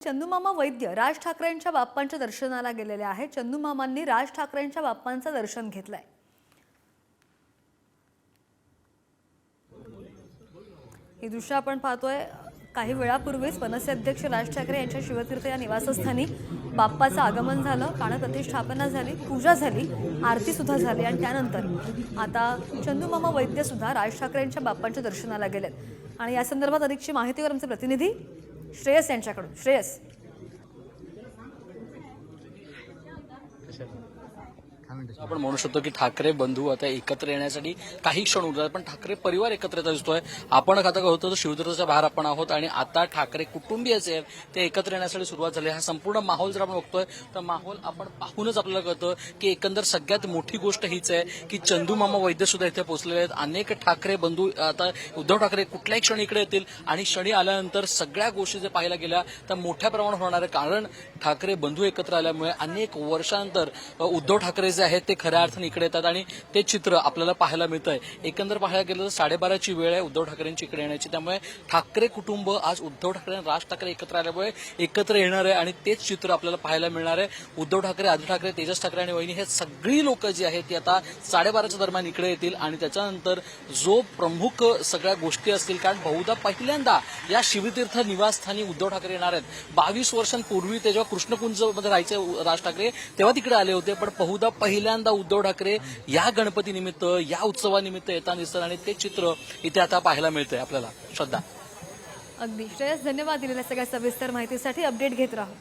चंदूमामा वैद्य राज ठाकरेंच्या बाप्पांच्या दर्शनाला गेलेले आहेत। चंदूमामांनी राज ठाकरेंच्या बाप्पांचं दर्शन घेतलंय। ही दृश्य आपण पाहतोय। काही वेळापूर्वीच मनसे अध्यक्ष राज ठाकरे यांच्या शिवतीर्थ या निवासस्थानी बाप्पाचं आगमन झालं, प्राणप्रतिष्ठापना झाली, पूजा झाली, आरती सुद्धा झाली आणि त्यानंतर आता चंदूमामा वैद्य सुद्धा राज ठाकरेंच्या बाप्पांच्या दर्शनाला गेलेत। आणि या संदर्भात अधिकची माहिती आमचे प्रतिनिधी श्रेयस यांच्याकडून। श्रेयस, आपण म्हणू शकतो की ठाकरे बंधू आता एकत्र येण्यासाठी काही क्षण उरतात, पण ठाकरे परिवार एकत्र येत दिसतोय। आपण आता काय होतं, शिवतीर्थाच्या बाहेर आपण आहोत आणि आता ठाकरे कुटुंबीयच आहेत ते एकत्र येण्यासाठी सुरुवात झाली। हा संपूर्ण माहोल जर आपण बघतोय तर माहोल आपण पाहूनच आपल्याला कळतं की एकंदर सगळ्यात मोठी गोष्ट हीच आहे की चंदूमामा वैद्य सुद्धा इथे पोहोचलेले आहेत। अनेक ठाकरे बंधू आता उद्धव ठाकरे कुठल्याही क्षणी इकडे येतील आणि क्षणी आल्यानंतर सगळ्या गोष्टी जर पाहायला गेल्या तर मोठ्या प्रमाणात होणार आहे, कारण ठाकरे बंधू एकत्र आल्यामुळे अनेक वर्षांतर उद्धव ठाकरे जे आहेत ते खऱ्या अर्थाने इकडे येतात आणि ते चित्र आपल्याला पाहायला मिळतंय। एकंदर पाहायला गेलं तर 12:30ची वेळ आहे उद्धव ठाकरेंची इकडे येण्याची, त्यामुळे ठाकरे कुटुंब आज उद्धव ठाकरे आणि राज ठाकरे एकत्र आल्यामुळे एकत्र येणार आहे आणि तेच चित्र आपल्याला पाहायला मिळणार आहे। उद्धव ठाकरे, आदित्य ठाकरे, तेजस ठाकरे आणि वहिनी हे सगळी लोक जी आहेत ती आता 12:30च्या दरम्यान इकडे येतील आणि त्याच्यानंतर जो प्रमुख सगळ्या गोष्टी असतील, कारण बहुधा पहिल्यांदा या शिवतीर्थ निवासस्थानी उद्धव ठाकरे येणार आहेत। 22 वर्षांपूर्वी ते जेव्हा कृष्णकुंजमध्ये राहायचे राज ठाकरे तेव्हा तिकडे आले होते, पण बहुधा पहिल्यांदा उद्धव ठाकरे या गणपतीनिमित्त या उत्सवानिमित्त येताना दिसतात आणि ते चित्र इथे आता पाहायला मिळतंय आपल्याला। श्रद्धा, अगदी श्रेयस, धन्यवाद दिलेल्या सगळ्या सविस्तर माहितीसाठी। अपडेट घेत राहू।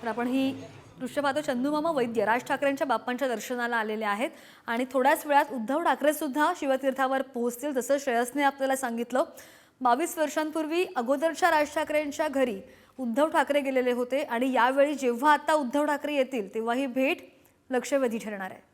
तर आपण ही दृश्य पाहतो। चंदूमामा वैद्य राज ठाकरेंच्या बाप्पांच्या दर्शनाला आलेले आहेत आणि थोड्याच वेळात उद्धव ठाकरे सुद्धा शिवतीर्थावर पोहोचतील। जसं श्रेयसने आपल्याला सांगितलं, 22 वर्षांपूर्वी अगोदरच्या राज ठाकरेंच्या घरी उद्धव ठाकरे गेलेले होते आणि यावेळी जेव्हा आता उद्धव ठाकरे येतील तेव्हा ही भेट लक्षवेधी ठरणार आहे।